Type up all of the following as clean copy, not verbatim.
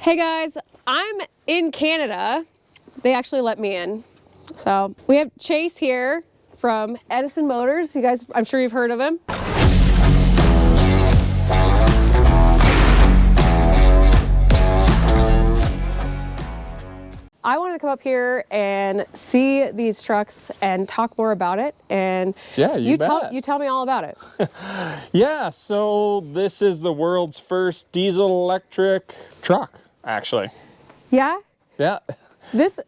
Hey guys, I'm in Canada. They actually let me in. So we have Chase here from Edison Motors. You guys, I'm sure you've heard of him. I wanted to come up here and see these trucks and talk more about it. And yeah, you tell me all about it. Yeah, so this is the world's first diesel electric truck, actually. Yeah? Yeah.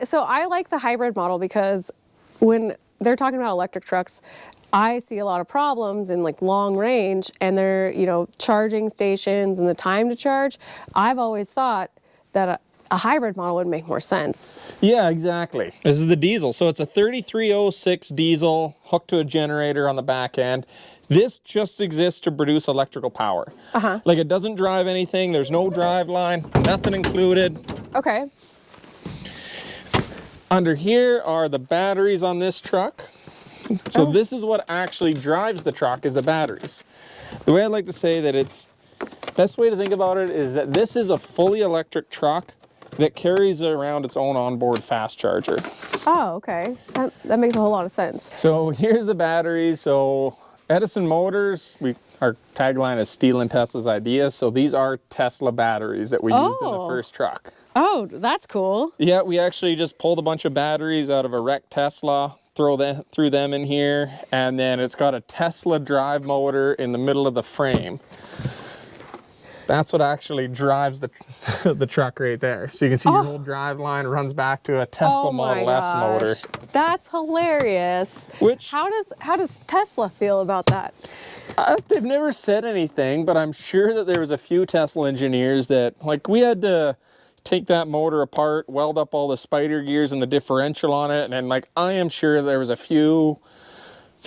So I like the hybrid model because when they're talking about electric trucks, I see a lot of problems in like long range and they're, charging stations and the time to charge. I've always thought that a hybrid model would make more sense. Yeah, exactly. This is the diesel. So it's a 3306 diesel hooked to a generator on the back end. This just exists to produce electrical power. Like it doesn't drive anything. There's no drive line, nothing included. Okay. Under here are the batteries on this truck. So this is what actually drives the truck, is the batteries. The way I like to say that best way to think about it is that this is a fully electric truck that carries around its own onboard fast charger. Oh, okay. That makes a whole lot of sense. So here's the batteries. So Edison Motors, our tagline is stealing Tesla's ideas. So these are Tesla batteries that we used in the first truck. Oh, that's cool. Yeah, we actually just pulled a bunch of batteries out of a wrecked Tesla, threw them in here, and then it's got a Tesla drive motor in the middle of the frame. That's what actually drives the truck right there. So you can see your whole drive line runs back to a Tesla Model S motor. That's hilarious. How does Tesla feel about that? They've never said anything, but I'm sure that there was a few Tesla engineers that, like, we had to take that motor apart, weld up all the spider gears and the differential on it, and then, like, I am sure there was a few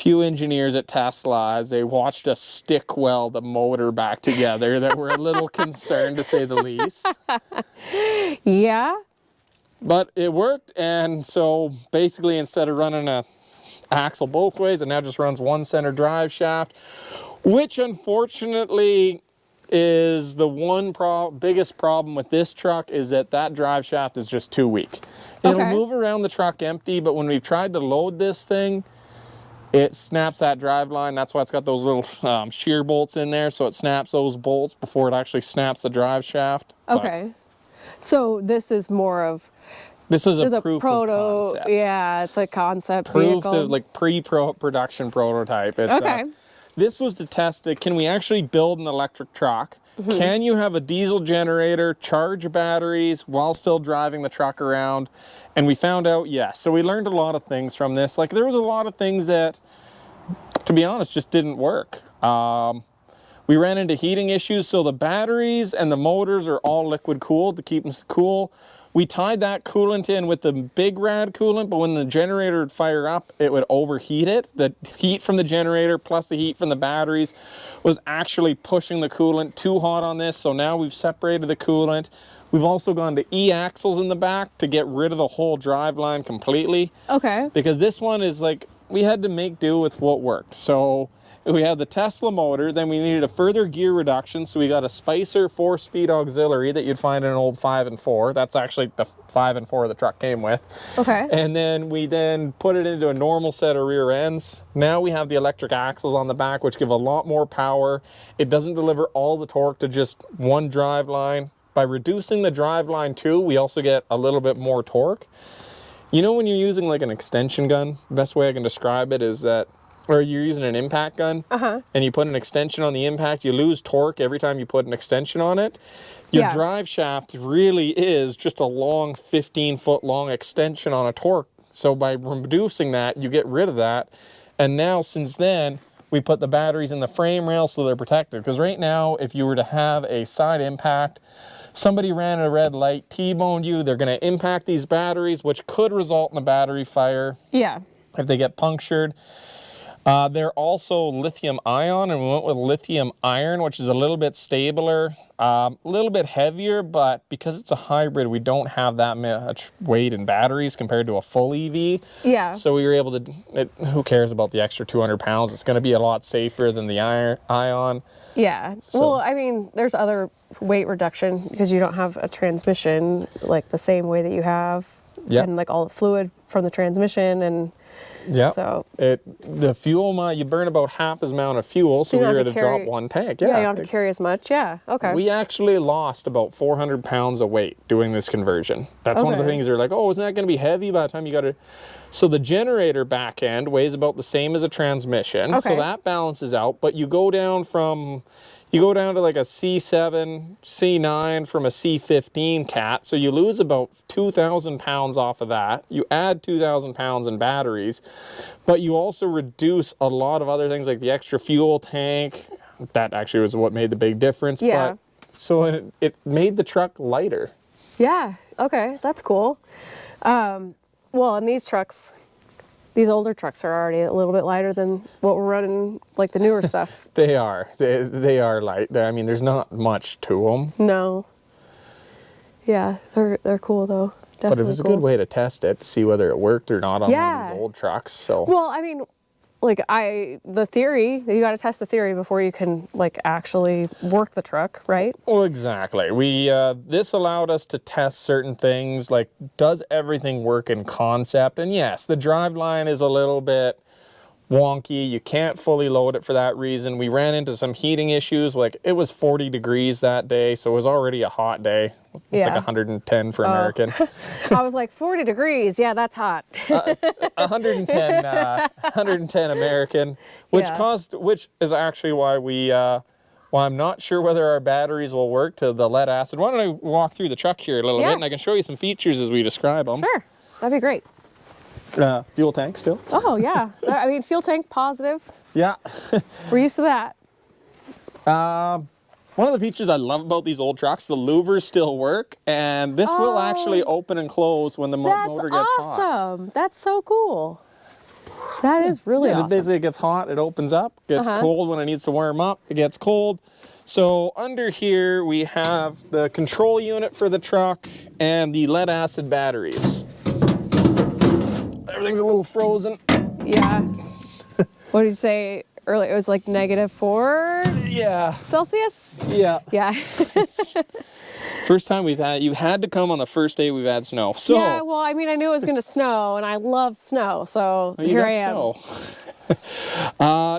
engineers at Tesla, as they watched us stick weld the motor back together, that were a little concerned, to say the least. Yeah. But it worked, and so basically instead of running a axle both ways, it now just runs one center drive shaft, which unfortunately is the one biggest problem with this truck, is that drive shaft is just too weak. It'll move around the truck empty, but when we've tried to load this thing, it snaps that drive line. That's why it's got those little shear bolts in there, so it snaps those bolts before it actually snaps the drive shaft. Okay. So this is more of... This is a proof of concept. Yeah, it's a concept proof vehicle. Of like pre-production prototype. It's, this was to test it. Can we actually build an electric truck? Can you have a diesel generator, charge batteries while still driving the truck around? And we found out yes. So we learned a lot of things from this. Like, there was a lot of things that, to be honest, just didn't work. We ran into heating issues. So the batteries and the motors are all liquid cooled to keep them cool. We tied that coolant in with the big rad coolant, but when the generator would fire up, it would overheat it. The heat from the generator plus the heat from the batteries was actually pushing the coolant too hot on this. So now we've separated the coolant. We've also gone to E-axles in the back to get rid of the whole drive line completely. Okay. Because this one is like, we had to make do with what worked. So we had the Tesla motor, then we needed a further gear reduction, so we got a Spicer 4-speed auxiliary that you'd find in an old 5 and 4. That's actually the 5 and 4 the truck came with. Okay. And then we put it into a normal set of rear ends. Now we have the electric axles on the back, which give a lot more power. It doesn't deliver all the torque to just one drive line. By reducing the drive line too, we also get a little bit more torque. You know, when you're using like an extension gun, the best way I can describe it is that, or you're using an impact gun, and you put an extension on the impact, you lose torque every time you put an extension on it. Your drive shaft really is just a long 15-foot long extension on a torque. So by reducing that, you get rid of that. And now, since then, we put the batteries in the frame rail so they're protected. Because right now, if you were to have a side impact, somebody ran a red light, T-boned you, they're going to impact these batteries, which could result in a battery fire. Yeah. If they get punctured. They're also lithium ion, and we went with lithium iron, which is a little bit stabler, a little bit heavier, but because it's a hybrid, we don't have that much weight in batteries compared to a full EV. Yeah. So we were able to, who cares about the extra 200 pounds? It's going to be a lot safer than the ion. Yeah. So. Well, I mean, there's other weight reduction because you don't have a transmission like the same way that you have. Yep. And like all the fluid from the transmission and yeah. So the fuel, you burn about half as amount of fuel, so we were able to drop one tank. Yeah, you don't have to carry as much. Yeah, okay. We actually lost about 400 pounds of weight doing this conversion. That's one of the things they're like, oh, isn't that going to be heavy by the time you got to... So the generator back end weighs about the same as a transmission, so that balances out, but you go down to like a C7, C9 from a C15 cat, so you lose about 2,000 pounds off of that. You add 2,000 pounds in batteries, but you also reduce a lot of other things like the extra fuel tank. That actually was what made the big difference. Yeah. But, so it made the truck lighter. Yeah, okay, that's cool. Well, and these older trucks are already a little bit lighter than what we're running, like the newer stuff. They are. They are light. I mean, there's not much to them. No. Yeah, they're cool though. Definitely but it was a good way to test it to see whether it worked or not on one of these old trucks. So. Well, I mean, like the theory, you got to test the theory before you can like actually work the truck, right? Well, exactly. This allowed us to test certain things, like does everything work in concept? And yes, the driveline is a little bit wonky. You can't fully load it for that reason. We ran into some heating issues. Like it was 40 degrees that day, so it was already a hot day. It's like 110 for American. I was like 40 degrees. Yeah, that's hot. 110 American, which is actually why well, I'm not sure whether our batteries will work to the lead acid. Why don't I walk through the truck here a little bit and I can show you some features as we describe them. Sure, that'd be great. Fuel tank still. Oh yeah, I mean fuel tank positive. Yeah. We're used to that. One of the features I love about these old trucks, the louvers still work, and this will actually open and close when the motor gets hot. That's awesome. That's so cool. That is really awesome. Basically it gets hot, it opens up, gets cold when it needs to warm up, it gets cold. So under here we have the control unit for the truck and the lead acid batteries. Everything's a little frozen. Yeah. What did you say earlier? It was like -4 Celsius? Yeah. Yeah. First time you had to come on the first day we've had snow. So yeah, well, I mean, I knew it was going to snow, and I love snow, so here I am.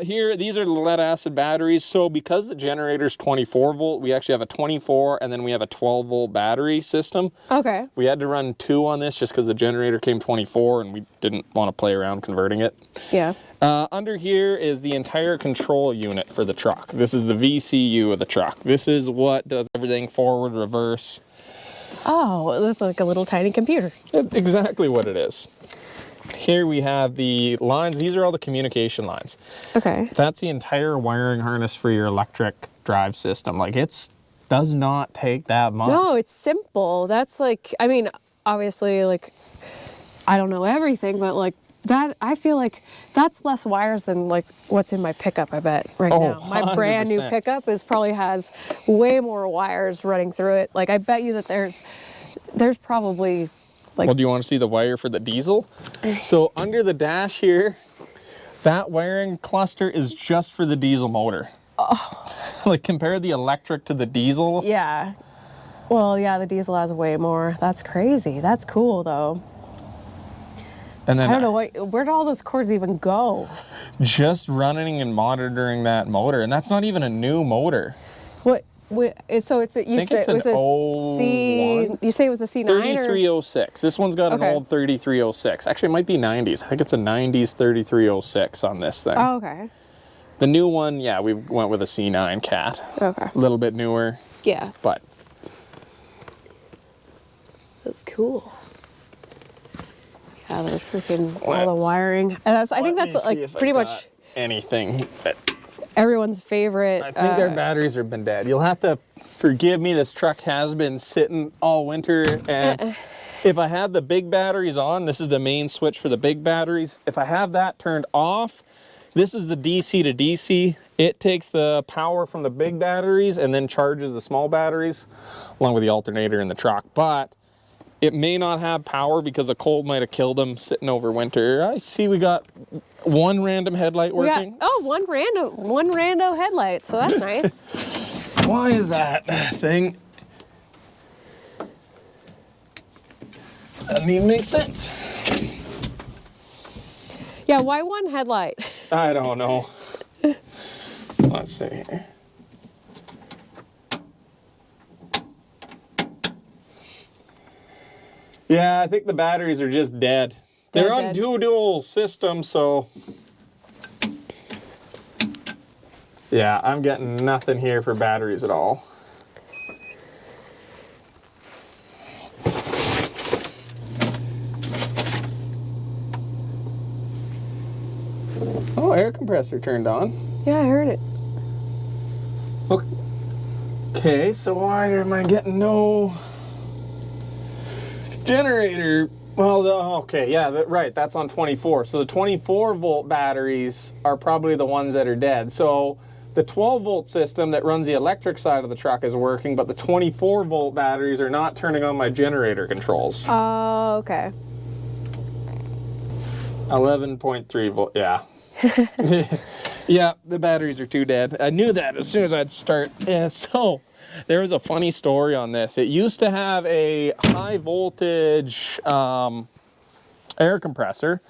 Here, these are the lead acid batteries. So because the generator's 24 volt, we actually have a 24 and then we have a 12 volt battery system. Okay. We had to run 2 on this just because the generator came 24 and we didn't want to play around converting it. Yeah. Under here is the entire control unit for the truck. This is the VCU of the truck. This is what does everything forward, reverse. Oh, it's like a little tiny computer. Exactly what it is. Here we have the lines. These are all the communication lines. Okay. That's the entire wiring harness for your electric drive system. Like does not take that much. No, it's simple. That's like, I mean, obviously, like, I don't know everything, but like that, I feel like that's less wires than like what's in my pickup, I bet, right now. My 100%. brand new pickup probably has way more wires running through it. Like, I bet you that there's probably... Well, do you want to see the wire for the diesel? So under the dash here, that wiring cluster is just for the diesel motor. Oh. Like compare the electric to the diesel. Yeah. Well, yeah, the diesel has way more. That's crazy. That's cool though. And then I don't know where do all those cords even go? Just running and monitoring that motor, and that's not even a new motor. So it's you say it was a C. You say it was a C9 3306. This one's got an old 3306. Actually, it might be 90s. I think it's a 90s 3306 on this thing. Oh, okay. The new one, yeah, we went with a C9 cat. Okay. A little bit newer. Yeah. But that's cool. Yeah, there's freaking all the wiring. And I think that's like pretty much anything. Everyone's favorite. I think our batteries have been dead. You'll have to forgive me. This truck has been sitting all winter, and if I had the big batteries on, this is the main switch for the big batteries. If I have that turned off, This is the DC to DC. It takes the power from the big batteries and then charges the small batteries along with the alternator in the truck. But it may not have power because the cold might have killed them sitting over winter. I see we got one random headlight working. one rando headlight, so that's nice. Why is that thing? Doesn't even make sense. Yeah, why one headlight? I don't know. Let's see here. Yeah, I think the batteries are just dead. They're on dual systems, so. Yeah, I'm getting nothing here for batteries at all. Oh, air compressor turned on. Yeah, I heard it. Okay, so why am I getting no generator? Well, okay, yeah, right, that's on 24. So the 24 volt batteries are probably the ones that are dead. So the 12 volt system that runs the electric side of the truck is working, but the 24 volt batteries are not turning on my generator controls. Oh, okay. 11.3 volt, yeah. Yeah, the batteries are too dead. I knew that as soon as I'd start. Yeah, so there was a funny story on this. It used to have a high voltage air compressor,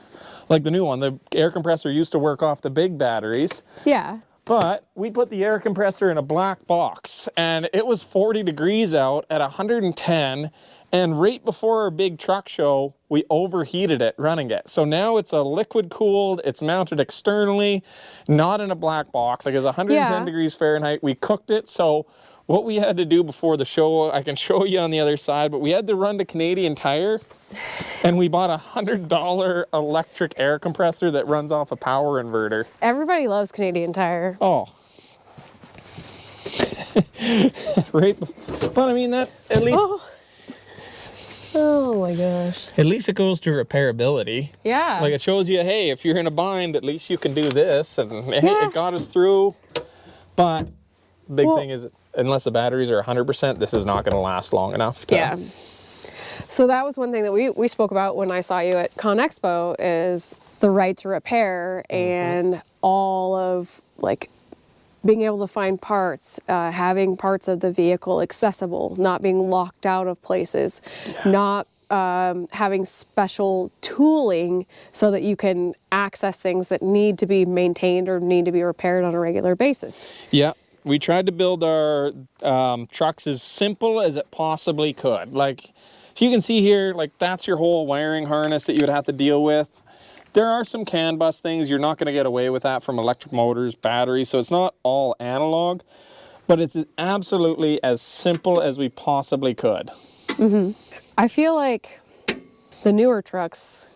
like the new one. The air compressor used to work off the big batteries. Yeah. But we put the air compressor in a black box, and it was 40 degrees out at 110. And right before our big truck show, we overheated it running it. So now it's a liquid cooled, it's mounted externally, not in a black box. Like it's 110 degrees Fahrenheit. We cooked it. So what we had to do before the show, I can show you on the other side, but we had to run to Canadian Tire, and we bought a $100 electric air compressor that runs off a power inverter. Everybody loves Canadian Tire. Oh. Right. But I mean, that at least... Oh my gosh. At least it goes to repairability. Yeah. Like it shows you, hey, if you're in a bind, at least you can do this. And hey, it got us through. But the big thing is, unless the batteries are 100%, this is not going to last long enough. Yeah. So that was one thing that we spoke about when I saw you at Con Expo, is the right to repair and all of like being able to find parts, having parts of the vehicle accessible, not being locked out of places, not having special tooling so that you can access things that need to be maintained or need to be repaired on a regular basis. Yeah, we tried to build our trucks as simple as it possibly could. Like, you can see here, like that's your whole wiring harness that you would have to deal with. There are some CAN bus things. You're not going to get away with that from electric motors, batteries, so it's not all analog, but it's absolutely as simple as we possibly could. I feel like the newer trucks,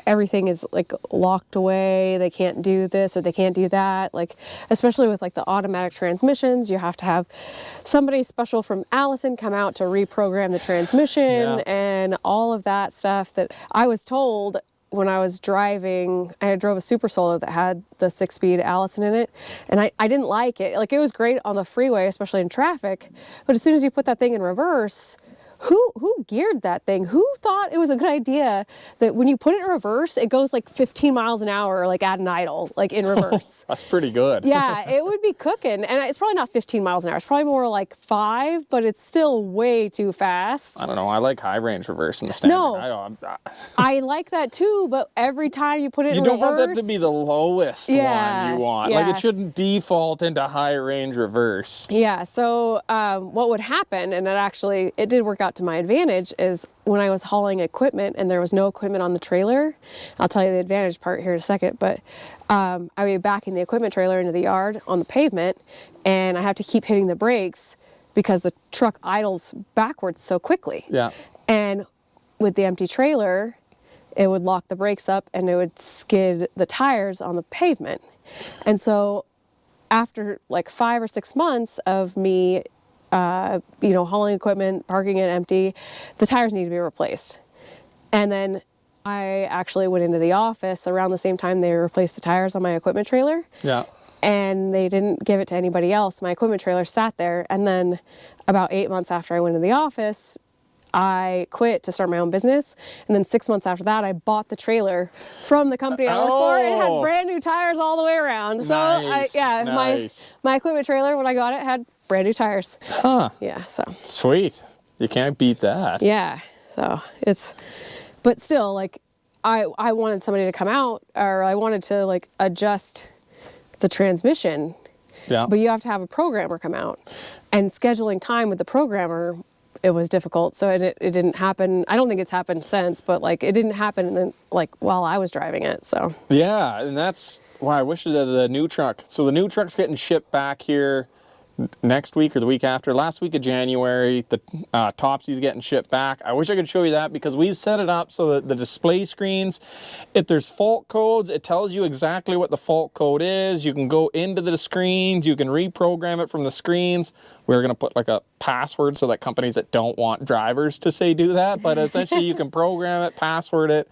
everything is like locked away. They can't do this or they can't do that. Like, especially with like the automatic transmissions, you have to have somebody special from Allison come out to reprogram the transmission and all of that stuff that I was told when I was driving. I drove a Super Solo that had the 6-speed Allison in it, and I didn't like it. Like, it was great on the freeway, especially in traffic, but as soon as you put that thing in reverse, who geared that thing? Who thought it was a good idea that when you put it in reverse, it goes like 15 miles an hour, like at an idle, like in reverse? That's pretty good. Yeah, it would be cooking. And it's probably not 15 miles an hour. It's probably more like 5, but it's still way too fast. I don't know. I like high range reverse in the standard. No, I like that too, but every time you put it in reverse... You don't want that to be the lowest one you want. Like, it shouldn't default into high range reverse. Yeah, so what would happen, and it did work out to my advantage, is when I was hauling equipment and there was no equipment on the trailer. I'll tell you the advantage part here in a second, but I would be backing the equipment trailer into the yard on the pavement, and I have to keep hitting the brakes because the truck idles backwards so quickly. Yeah. And with the empty trailer, it would lock the brakes up and it would skid the tires on the pavement. And so after like 5 or 6 months of me hauling equipment, parking it empty, the tires need to be replaced. And then I actually went into the office around the same time they replaced the tires on my equipment trailer. Yeah. And they didn't give it to anybody else. My equipment trailer sat there. And then about 8 months after I went to the office, I quit to start my own business. And then 6 months after that, I bought the trailer from the company I worked for. It had brand new tires all the way around. So Nice. my equipment trailer, when I got it, had brand new tires. Huh. Yeah, so. Sweet. You can't beat that. Yeah, so but still, like, I wanted somebody to come out, or I wanted to, like, adjust the transmission. Yeah. But you have to have a programmer come out. And scheduling time with the programmer, it was difficult. So it didn't happen. I don't think it's happened since, but, like, it didn't happen while I was driving it, so. Yeah, and that's why I wish that the new truck. So the new truck's getting shipped back here next week or the week after. Last week of January, the Topsy's getting shipped back. I wish I could show you that because we've set it up so that the display screens, if there's fault codes, it tells you exactly what the fault code is. You can go into the screens, you can reprogram it from the screens. We're going to put like a password so that companies that don't want drivers to say do that, but essentially you can program it, password it,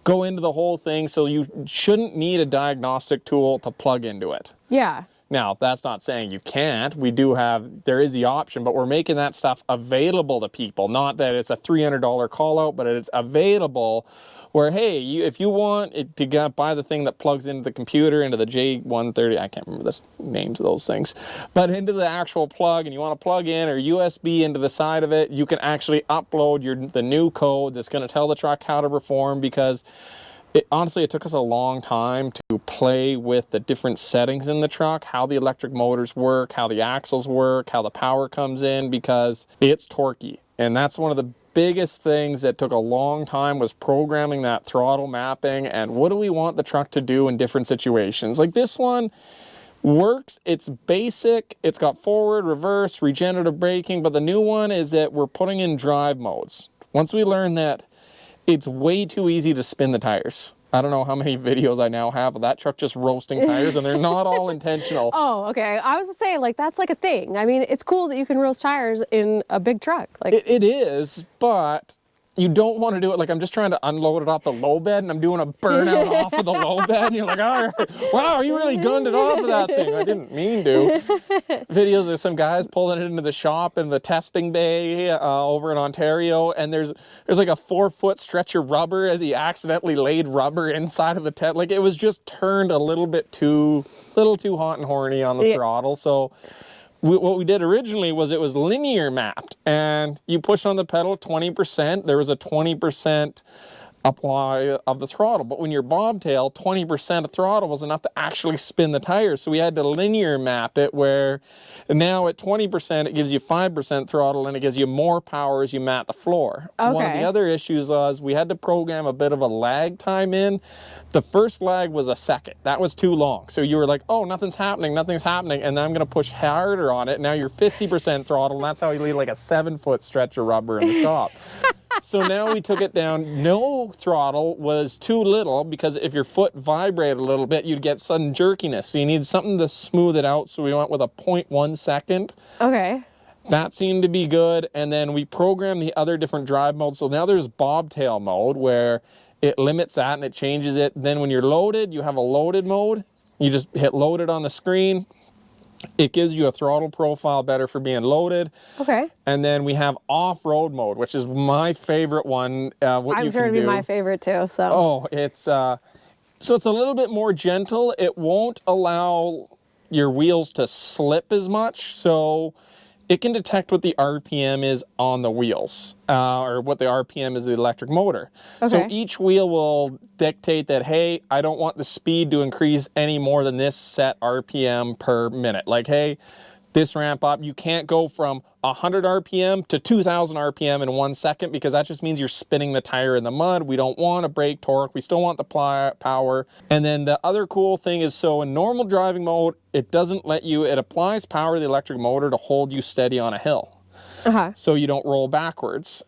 go into the whole thing, so you shouldn't need a diagnostic tool to plug into it. Yeah. Now, that's not saying you can't. There is the option, but we're making that stuff available to people. Not that it's a $300 call out, but it's available where, hey, if you want it to buy the thing that plugs into the computer, into the J130, I can't remember the names of those things, but into the actual plug, and you want to plug in or USB into the side of it, you can actually upload the new code that's going to tell the truck how to perform, because honestly, it took us a long time to play with the different settings in the truck, how the electric motors work, how the axles work, how the power comes in, because it's torquey. And that's one of the biggest things that took a long time, was programming that throttle mapping and what do we want the truck to do in different situations. Like this one works, it's basic, it's got forward, reverse, regenerative braking, but the new one is that we're putting in drive modes. Once we learn that, it's way too easy to spin the tires. I don't know how many videos I now have of that truck just roasting tires, and they're not all intentional. Oh, okay. I was just saying, like, that's like a thing. I mean, it's cool that you can roast tires in a big truck. Like, it is, but you don't want to do it like I'm just trying to unload it off the low bed and I'm doing a burnout off of the low bed, and you're like, all right, wow, you really gunned it off of that thing. I didn't mean to. Videos of some guys pulling it into the shop in the testing bay over in Ontario, and there's like a 4-foot stretch of rubber as he accidentally laid rubber inside of the tent. Like, it was just turned a little too hot and horny on the throttle. So what we did originally was it was linear mapped, and you push on the pedal 20%, there was a 20% apply of the throttle. But when you're bobtail, 20% of throttle was enough to actually spin the tires. So we had to linear map it, where now at 20%, it gives you 5% throttle, and it gives you more power as you mat the floor. Okay. One of the other issues was we had to program a bit of a lag time in. The first lag was a second. That was too long. So you were like, oh, nothing's happening. And then I'm going to push harder on it. Now you're 50% throttle, and that's how you leave like a 7-foot stretch of rubber in the shop. So now we took it down. No throttle was too little, because if your foot vibrated a little bit, you'd get sudden jerkiness. So you need something to smooth it out. So we went with a 0.1 second. okay. That seemed to be good. And then we programmed the other different drive modes. So now there's bobtail mode, where it limits that and it changes it. Then when you're loaded, you have a loaded mode. You just hit loaded on the screen. It gives you a throttle profile better for being loaded. Okay. And then we have off-road mode, which is my favorite one. I'm sure it'd be my favorite too. So. Oh, it's so it's a little bit more gentle. It won't allow your wheels to slip as much. So it can detect what the RPM is on the wheels, or what the RPM is of the electric motor. Okay. So each wheel will dictate that, hey, I don't want the speed to increase any more than this set RPM per minute. Like, hey, this ramp up, you can't go from 100 RPM to 2000 RPM in 1 second, because that just means you're spinning the tire in the mud. We don't want to brake torque. We still want the power. And then the other cool thing is, so in normal driving mode, it doesn't let you, it applies power to the electric motor to hold you steady on a hill. So you don't roll backwards.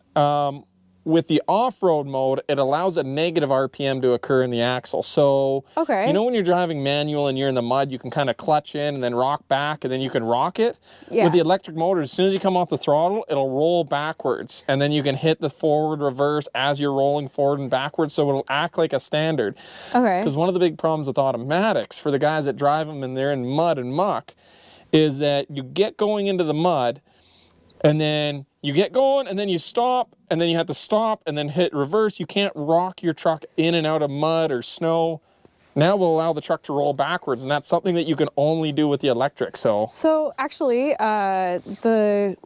with the off-road mode, it allows a negative RPM to occur in the axle. So, Okay. you know when you're driving manual and you're in the mud, you can kind of clutch in and then rock back, and then you can rock it? Yeah. With the electric motor, as soon as you come off the throttle, it'll roll backwards, and then you can hit the forward reverse as you're rolling forward and backwards, so it'll act like a standard. Okay. Because one of the big problems with automatics, for the guys that drive them and they're in mud and muck, is that you get going into the mud, and then you get going, and then you stop, and then you have to stop, and then hit reverse. You can't rock your truck in and out of mud or snow. Now we'll allow the truck to roll backwards, and that's something that you can only do with the electric. So actually, I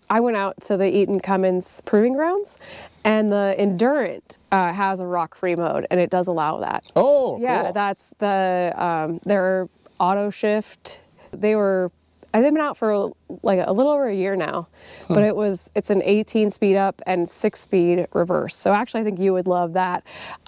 went out to the Eaton Cummins Proving Grounds, and the Endurant has a rock-free mode, and it does allow that. Oh, yeah, cool. That's the their auto shift. They've been out for like a little over a year now, but it's an 18 speed up and 6 speed reverse. So actually I think you would love that.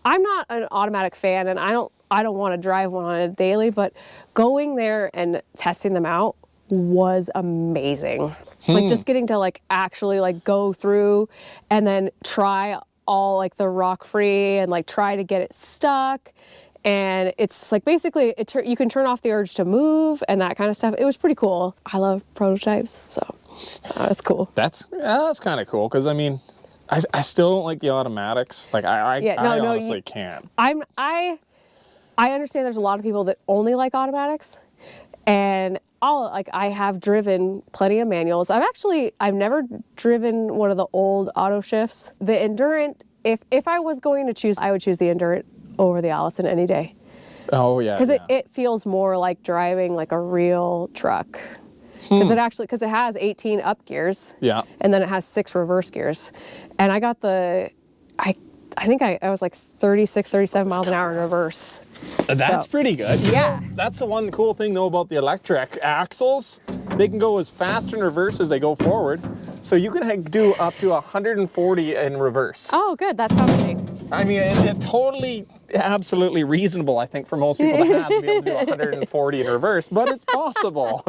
I'm not an automatic fan, and I don't want to drive one on a daily, but going there and testing them out was amazing. Like just getting to like actually like go through and then try all like the rock free and like try to get it stuck. And it's like basically you can turn off the urge to move and that kind of stuff. It was pretty cool. I love prototypes, so that's cool. That's kind of cool, because I mean, I still don't like the automatics. Like I honestly can't. I understand there's a lot of people that only like automatics, and I have driven plenty of manuals. I've never driven one of the old auto shifts. The Endurant, if I was going to choose, I would choose the Endurant over the Allison any day. Oh yeah. Because it feels more like driving like a real truck. Because it has 18 up gears. Yeah. And then it has 6 reverse gears. And I got I think I was like 36, 37 miles an hour in reverse. That's pretty good. Yeah. That's the one cool thing though about the electric axles. They can go as fast in reverse as they go forward. So you can do up to 140 in reverse. Oh, good. That sounds great. I mean, it's totally, absolutely reasonable, I think, for most people to be able to do 140 in reverse, but it's possible.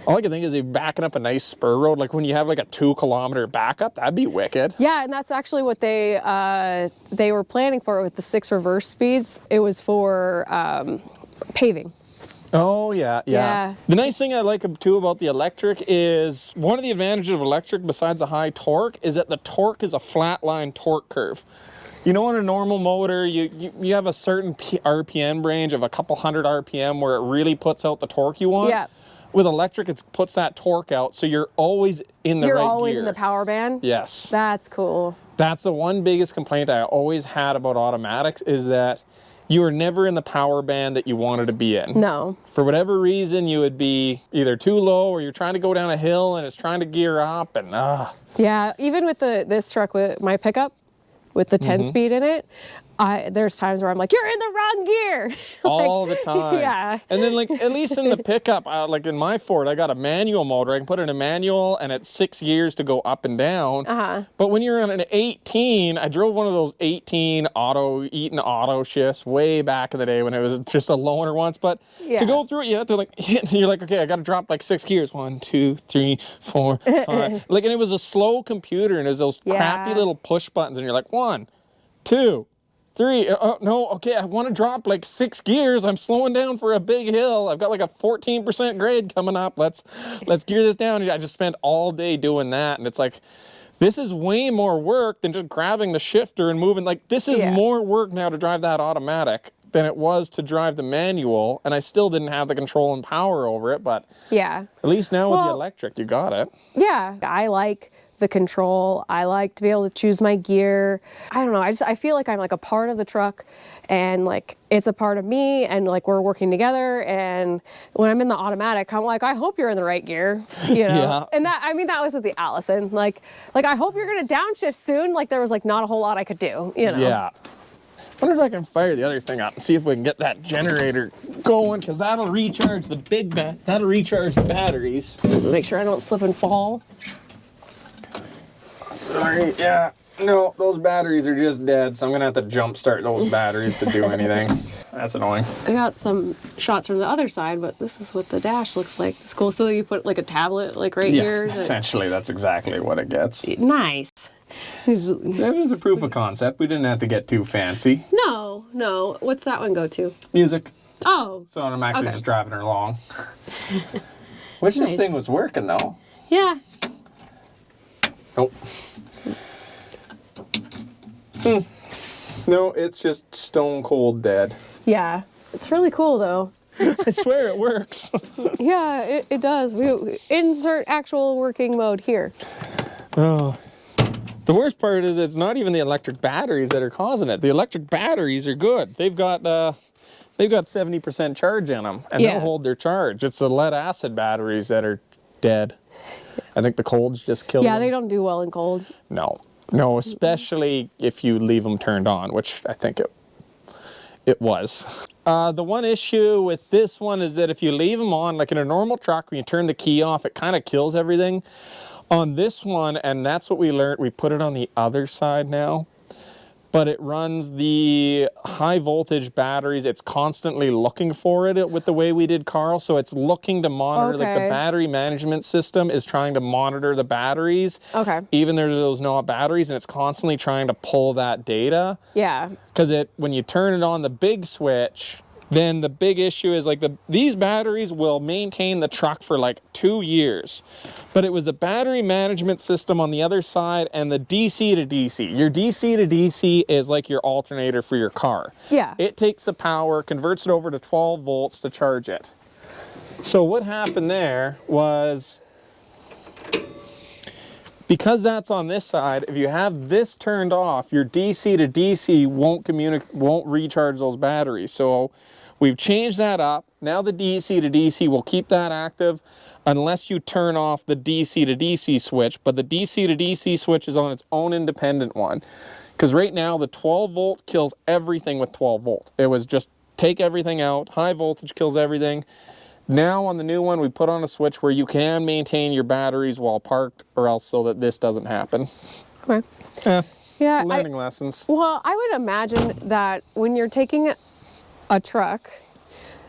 All I can think is if you're backing up a nice spur road, like when you have like a 2-kilometer backup, that'd be wicked. Yeah, and that's actually what they were planning for with the 6 reverse speeds. It was for paving. Oh, yeah. The nice thing I like too about the electric is, one of the advantages of electric besides the high torque is that the torque is a flat line torque curve. You know, on a normal motor, you have a certain RPM range of a couple hundred RPM where it really puts out the torque you want. Yeah. With electric, it puts that torque out, so you're always in the right gear. You're always in the power band? Yes. That's cool. That's the one biggest complaint I always had about automatics, is that you were never in the power band that you wanted to be in. No. For whatever reason, you would be either too low, or you're trying to go down a hill and it's trying to gear up, and Yeah, even with this truck, with my pickup, with the 10-speed in it, there's times where I'm like, you're in the wrong gear. all the time. Yeah. And then like, at least in the pickup, like in my Ford, I got a manual motor. I can put in a manual and it's 6 gears to go up and down. But when you're on an 18, I drove one of those 18 Eaton auto shifts way back in the day when it was just a loaner once. But to go through it, you have to like, you're like, okay, I got to drop like 6 gears. 1, 2, 3, 4, 5. Like, and it was a slow computer, and it was those crappy little push buttons, and you're like, 1, 2, 3, no, okay, I want to drop like 6 gears. I'm slowing down for a big hill. I've got like a 14% grade coming up. Let's gear this down. And I just spent all day doing that, and it's like, this is way more work than just grabbing the shifter and moving. Like, this is more work now to drive that automatic than it was to drive the manual, and I still didn't have the control and power over it, but at least now with the electric, you got it. Yeah, I like the control. I like to be able to choose my gear. I don't know, I feel like I'm like a part of the truck, and like it's a part of me, and like we're working together. And when I'm in the automatic, I'm like, I hope you're in the right gear, you know. And that, I mean, that was with the Allison, like I hope you're gonna downshift soon. Like, there was like not a whole lot I could do, you know. Yeah. I wonder if I can fire the other thing up and see if we can get that generator going, because that'll recharge the that'll recharge the batteries. Make sure I don't slip and fall. Alright, yeah. No, those batteries are just dead, so I'm gonna have to jump start those batteries to do anything. That's annoying. I got some shots from the other side, but this is what the dash looks like. It's cool. So you put like a tablet like right here. Yeah, essentially that's exactly what it gets. Nice. That is a proof of concept. We didn't have to get too fancy. No. What's that one go to? Music. Oh. So I'm actually okay. just driving her along. Wish Nice. this thing was working though. Yeah. Nope. No, it's just stone cold dead. Yeah. It's really cool though. I swear it works. Yeah, it does. We insert actual working mode here. Oh. The worst part is it's not even the electric batteries that are causing it. The electric batteries are good. They've got 70% charge in them, and they'll hold their charge. It's the lead acid batteries that are dead. I think the cold's just killed them. Yeah, they don't do well in cold. No, especially if you leave them turned on, which I think it was. The one issue with this one is that if you leave them on, like in a normal truck, when you turn the key off, it kind of kills everything. On this one, and that's what we learned, we put it on the other side now, but it runs the high voltage batteries. It's constantly looking for it with the way we did Carl. So it's looking to monitor, like the battery management system is trying to monitor the batteries. Okay. Even though there's no batteries, and it's constantly trying to pull that data. Yeah. Because when you turn it on the big switch, then the big issue is like these batteries will maintain the truck for like 2 years. But it was the battery management system on the other side and the DC to DC. Your DC to DC is like your alternator for your car. Yeah. It takes the power, converts it over to 12 volts to charge it. So what happened there was, because that's on this side, if you have this turned off, your DC to DC won't recharge those batteries. So we've changed that up. Now the DC to DC will keep that active unless you turn off the DC to DC switch, but the DC to DC switch is on its own independent one. Because right now the 12 volt kills everything with 12 volt. It was just take everything out, high voltage kills everything. Now on the new one, we put on a switch where you can maintain your batteries while parked, or else so that this doesn't happen. Okay. Yeah. Learning lessons. Well, I would imagine that when you're taking a truck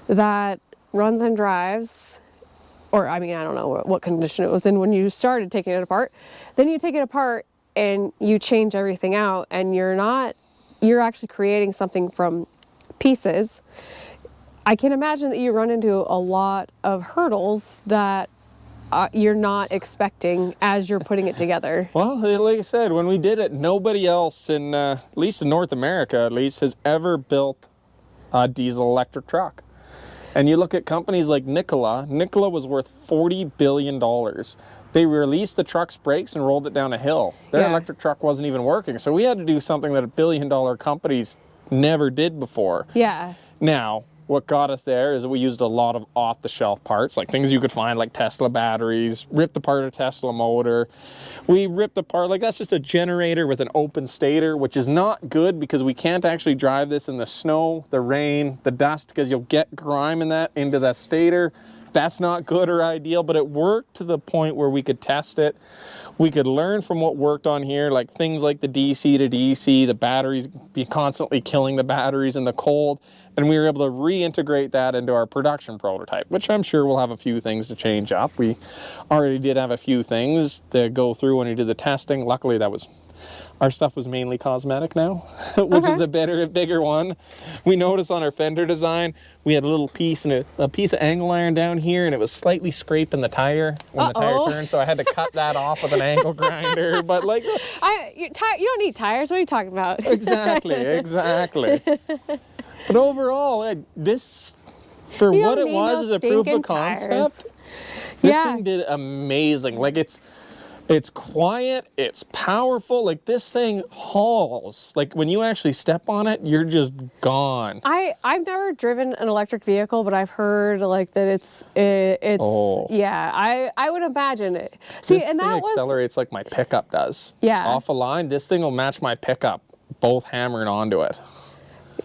that runs and drives, or I mean, I don't know what condition it was in when you started taking it apart, then you take it apart and you change everything out, and you're actually creating something from pieces. I can imagine that you run into a lot of hurdles that you're not expecting as you're putting it together. Well, like I said, when we did it, nobody else in, at least in North America at least, has ever built a diesel electric truck. And you look at companies like Nikola was worth $40 billion. They released the truck's brakes and rolled it down a hill. Their electric truck wasn't even working. So we had to do something that $1 billion companies never did before. Yeah. Now, what got us there is that we used a lot of off-the-shelf parts, like things you could find, like Tesla batteries, ripped apart a Tesla motor. We ripped apart, like that's just a generator with an open stator, which is not good because we can't actually drive this in the snow, the rain, the dust, because you'll get grime in that into that stator. That's not good or ideal, but it worked to the point where we could test it. We could learn from what worked on here, like things like the DC to DC, the batteries be constantly killing the batteries in the cold, and we were able to reintegrate that into our production prototype, which I'm sure we'll have a few things to change up. We already did have a few things to go through when we did the testing. Luckily, our stuff was mainly cosmetic now, which is the bigger one. We noticed on our fender design, we had a little piece and a piece of angle iron down here, and it was slightly scraping the tire when the tire turned, so I had to cut that off with an angle grinder. But like, you don't need tires. What are you talking about? Exactly. But overall, this, for what it was as a proof of concept, this thing did amazing. Like it's quiet, it's powerful, like this thing hauls. Like when you actually step on it, you're just gone. I've never driven an electric vehicle, but I've heard like that it's yeah, I would imagine it. See, this and thing that accelerates like my pickup does. Yeah. Off a line, this thing will match my pickup, both hammering onto it.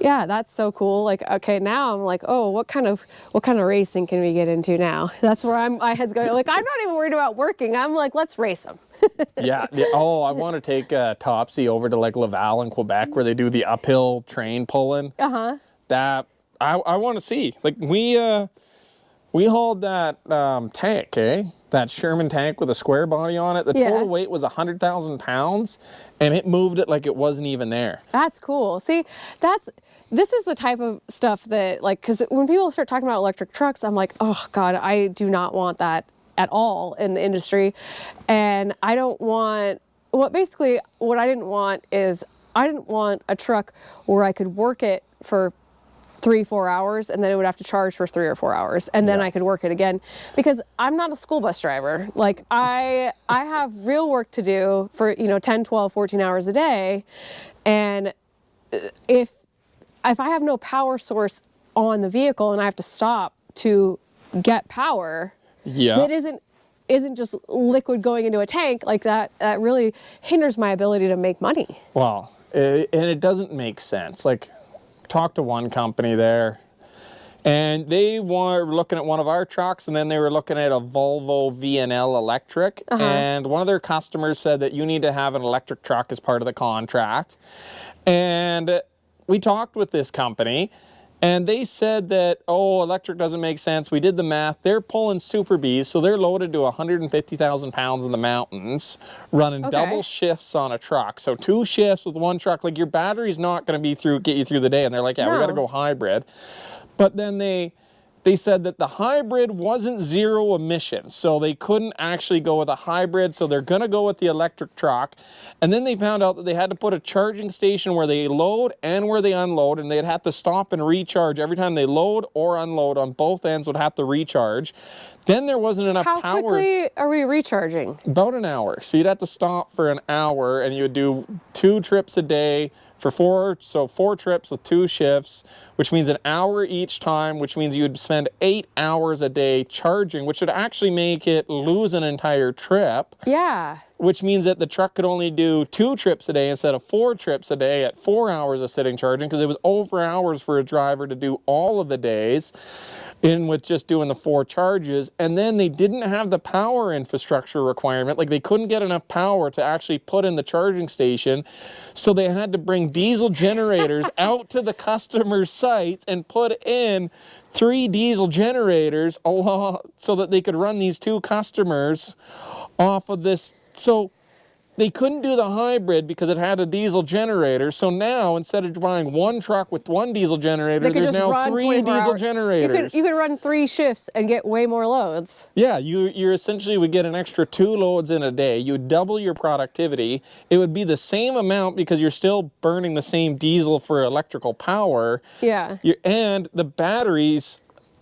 Yeah, that's so cool. Like, okay, now I'm like, oh, what kind of racing can we get into now? That's where my head's going. Like, I'm not even worried about working. I'm like, let's race them. Yeah. Oh, I want to take Topsy over to like Laval in Quebec where they do the uphill train pulling. Uh-huh. That I want to see. Like we We hauled that tank, that Sherman tank with a square body on it. The total weight was 100,000 pounds, and it moved it like it wasn't even there. That's cool. See, this is the type of stuff that, like, because when people start talking about electric trucks, I'm like, oh God, I do not want that at all in the industry. And I don't want, what I didn't want is, I didn't want a truck where I could work it for 3-4 hours and then it would have to charge for 3 or 4 hours and then I could work it again, because I'm not a school bus driver. Like I have real work to do for 10, 12, 14 hours a day, and if I have no power source on the vehicle and I have to stop to get power, that isn't just liquid going into a tank, like that really hinders my ability to make money. Well, and it doesn't make sense. Like, talked to one company there, and they were looking at one of our trucks, and then they were looking at a Volvo VNL electric, and one of their customers said that you need to have an electric truck as part of the contract. And we talked with this company, and they said that, oh, electric doesn't make sense. We did the math. They're pulling Super Bs, so they're loaded to 150,000 pounds in the mountains, running double shifts on a truck. So 2 shifts with 1 truck. Like, your battery's not going to get you through the day. And they're like, yeah, we got to go hybrid. But then they said that the hybrid wasn't 0 emissions, so they couldn't actually go with a hybrid, so they're going to go with the electric truck. And then they found out that they had to put a charging station where they load and where they unload, and they'd have to stop and recharge every time they load or unload. On both ends would have to recharge. Then there wasn't enough power. How quickly are we recharging? About an hour. So you'd have to stop for an hour, and you would do 2 trips a day for 4 trips with 2 shifts, which means an hour each time, which means you would spend 8 hours a day charging, which would actually make it lose an entire trip. Yeah. Which means that the truck could only do 2 trips a day instead of 4 trips a day at 4 hours of sitting charging, because it was over hours for a driver to do all of the days in with just doing the 4 charges. And then they didn't have the power infrastructure requirement. Like, they couldn't get enough power to actually put in the charging station. So they had to bring diesel generators out to the customer's site and put in 3 diesel generators so that they could run these 2 customers off of this. So they couldn't do the hybrid because it had a diesel generator. So now, instead of buying 1 truck with 1 diesel generator, there's now 3 diesel generators. You could run 3 shifts and get way more loads. Yeah, you essentially would get an extra 2 loads in a day. You would double your productivity. It would be the same amount because you're still burning the same diesel for electrical power. Yeah. And the batteries,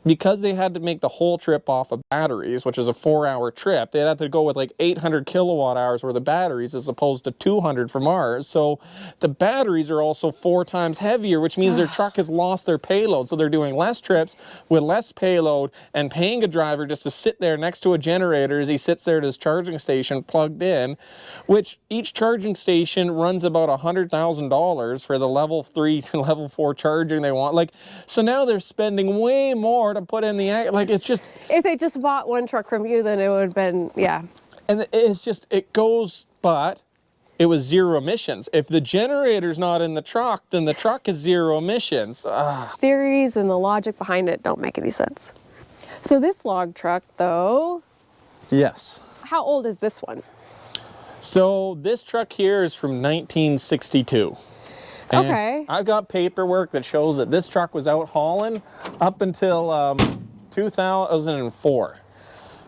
because they had to make the whole trip off of batteries, which is a 4-hour trip, they'd have to go with like 800 kilowatt hours worth of batteries as opposed to 200 from ours. So the batteries are also 4 times heavier, which means their truck has lost their payload. So they're doing less trips with less payload and paying a driver just to sit there next to a generator as he sits there at his charging station plugged in, which each charging station runs about $100,000 for the level 3 to level 4 charging they want. Like, so now they're spending way more to put in the, like, it's just, if they just bought 1 truck from you, then it would have been, yeah. And it's just, it goes, but it was 0 emissions. If the generator's not in the truck, then the truck is 0 emissions. Theories and the logic behind it don't make any sense. So this log truck, though. Yes. How old is this one? So this truck here is from 1962. And okay. I've got paperwork that shows that this truck was out hauling up until 2004.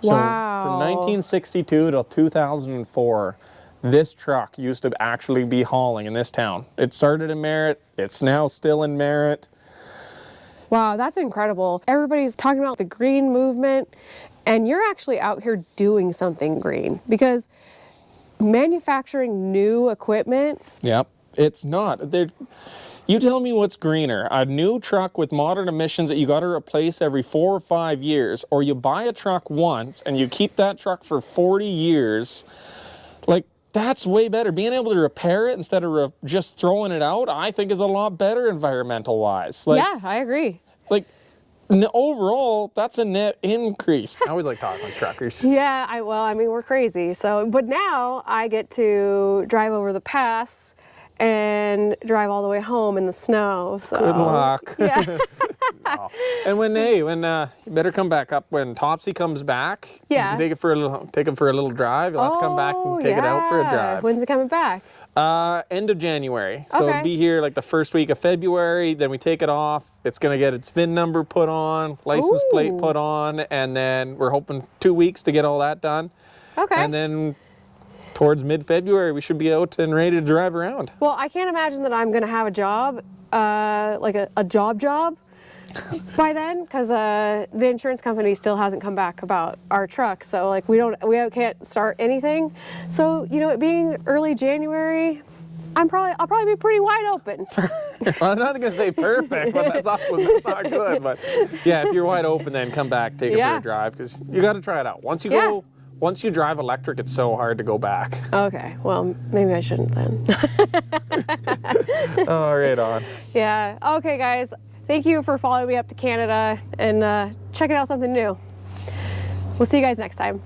So wow. From 1962 to 2004, this truck used to actually be hauling in this town. It started in Merritt. It's now still in Merritt. Wow, that's incredible. Everybody's talking about the green movement, and you're actually out here doing something green, because manufacturing new equipment. Yep. It's not. You tell me what's greener, a new truck with modern emissions that you got to replace every 4 or 5 years, or you buy a truck once and you keep that truck for 40 years. Like, that's way better. Being able to repair it instead of just throwing it out, I think is a lot better environmental wise. Like, yeah, I agree. Like, overall, that's a net increase. I always like talking with truckers. Yeah, well, I mean, we're crazy. So, but now I get to drive over the pass and drive all the way home in the snow. So. Good luck. Yeah. Oh. And when you better come back up when Topsy comes back. Yeah. You can take him for a little drive. You'll have to come back and take it out for a drive. When's it coming back? End of January. So Okay. it'll be here like the first week of February. Then we take it off. It's gonna get its VIN number put on, license plate put on, and then we're hoping 2 weeks to get all that done. Okay. And then towards mid-February, we should be out and ready to drive around. Well, I can't imagine that I'm gonna have a job, like a job by then, because the insurance company still hasn't come back about our truck. So like we can't start anything. So it being early January, I'll probably be pretty wide open. Well, I'm not gonna say perfect, but that's not good. But yeah, if you're wide open, then come back, take it for a drive, because you got to try it out. Once you drive electric, it's so hard to go back. Okay, well maybe I shouldn't then. Oh, right on. Yeah. Okay, guys. Thank you for following me up to Canada and checking out something new. We'll see you guys next time.